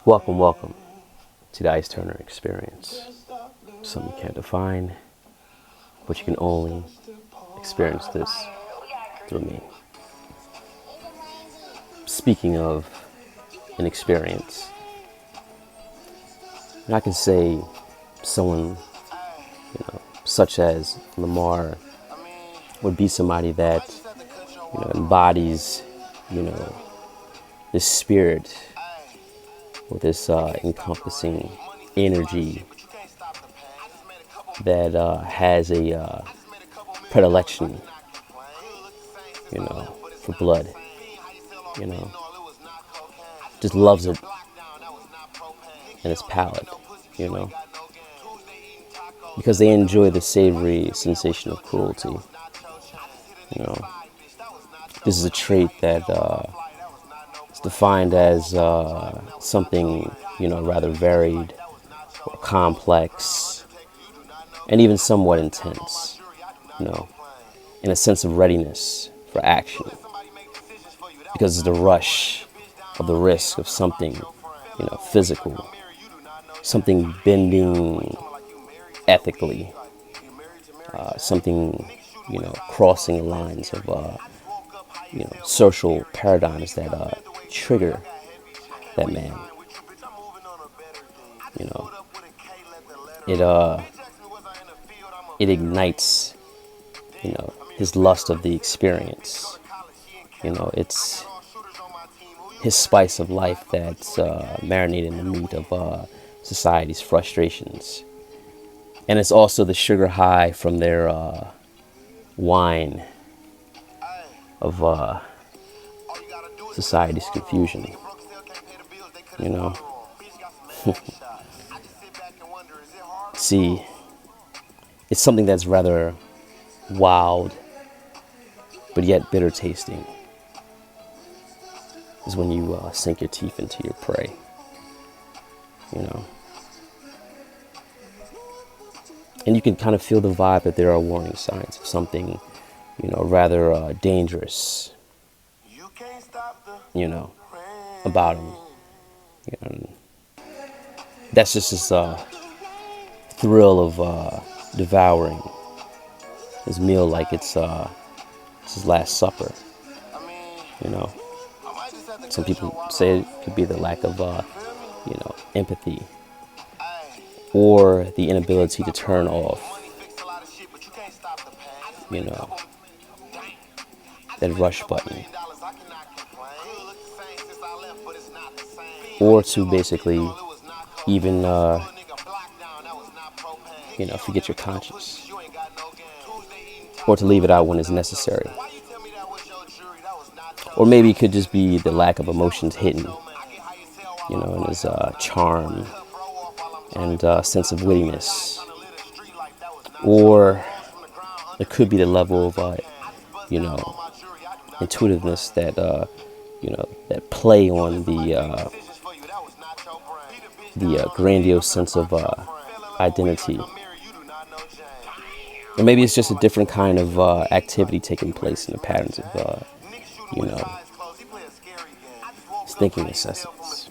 Welcome to the Ice Turner experience. Something you can't define, but you can only experience this through me. Speaking of an experience, I can say someone, such as Lamar would be somebody that, embodies, this spirit or this encompassing energy that has a predilection, for blood, just loves it in its palate, because they enjoy the savory sensation of cruelty. This is a trait that is defined as something, rather varied or complex and even somewhat intense, in a sense of readiness for action, because it's the rush of the risk of something, physical, something bending ethically, something, crossing the lines of, social paradigms that trigger that man. It ignites, his lust of the experience. It's his spice of life that's marinated in the meat of society's frustrations. And it's also the sugar high from their wine of society's confusion. See, it's something that's rather wild, but yet bitter tasting, is when you sink your teeth into your prey, And you can kind of feel the vibe that there are warning signs of something, rather dangerous, about him. That's just this thrill of devouring his meal like it's his last supper. Some people say it could be the lack of empathy, or the inability to turn off, that rush button, or to basically even forget your conscience, or to leave it out when it's necessary. Or maybe it could just be the lack of emotions hidden, in his charm and sense of wittiness. Or it could be the level of, intuitiveness that, that play on the grandiose sense of identity. Or maybe it's just a different kind of activity taking place in the patterns of, his thinking necessities.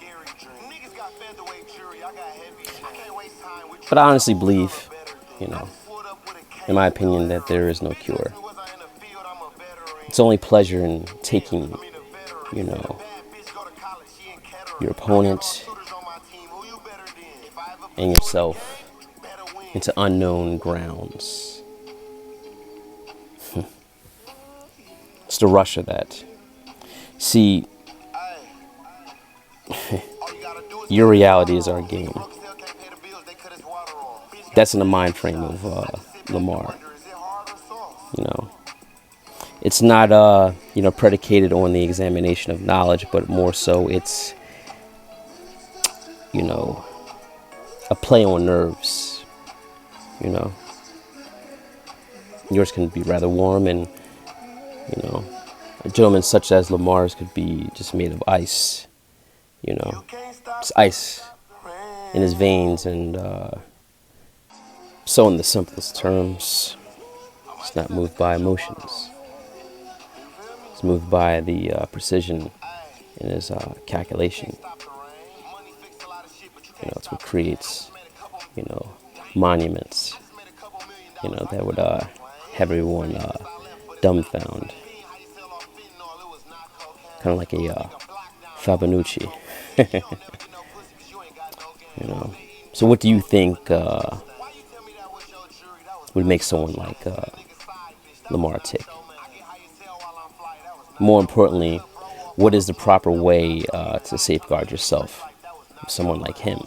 But I honestly believe, in my opinion, that there is no cure. It's only pleasure in taking, your opponent and yourself into unknown grounds. It's the rush of that. See, your reality is our game. That's in the mind frame of Lamar. It's not predicated on the examination of knowledge, but more so it's a play on nerves. Yours can be rather warm, and a gentleman such as Lamar's could be just made of ice. It's ice in his veins, and so in the simplest terms, it's not moved by emotions. It's moved by the precision in his calculation. It's what creates, monuments, that would have everyone dumbfounded, kind of like a Fabinucci. So what do you think would make someone like Lamar tick? More importantly, what is the proper way to safeguard yourself from someone like him?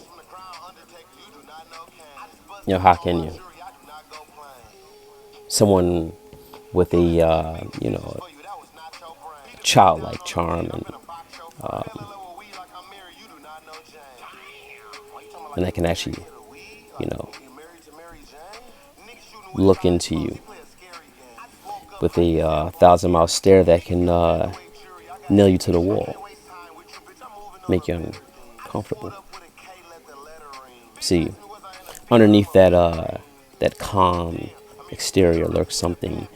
How can you? Someone with a, childlike charm and that can actually, you know, look into you with a 1,000-mile stare that can nail you to the wall, make you uncomfortable. See, underneath that calm exterior lurks something,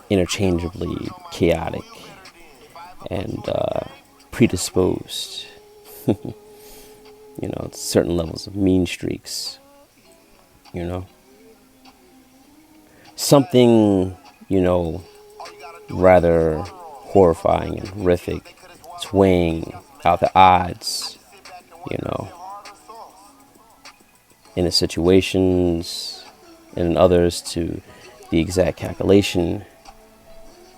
interchangeably chaotic and predisposed. Certain levels of mean streaks. Something, rather horrifying and horrific. It's weighing out the odds, in the situations and in others to the exact calculation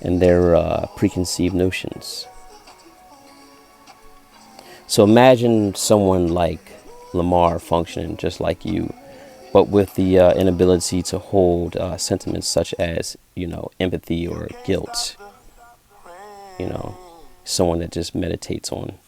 and their preconceived notions. So imagine someone like Lamar functioning just like you, but with the inability to hold sentiments such as, empathy or guilt. Someone that just meditates on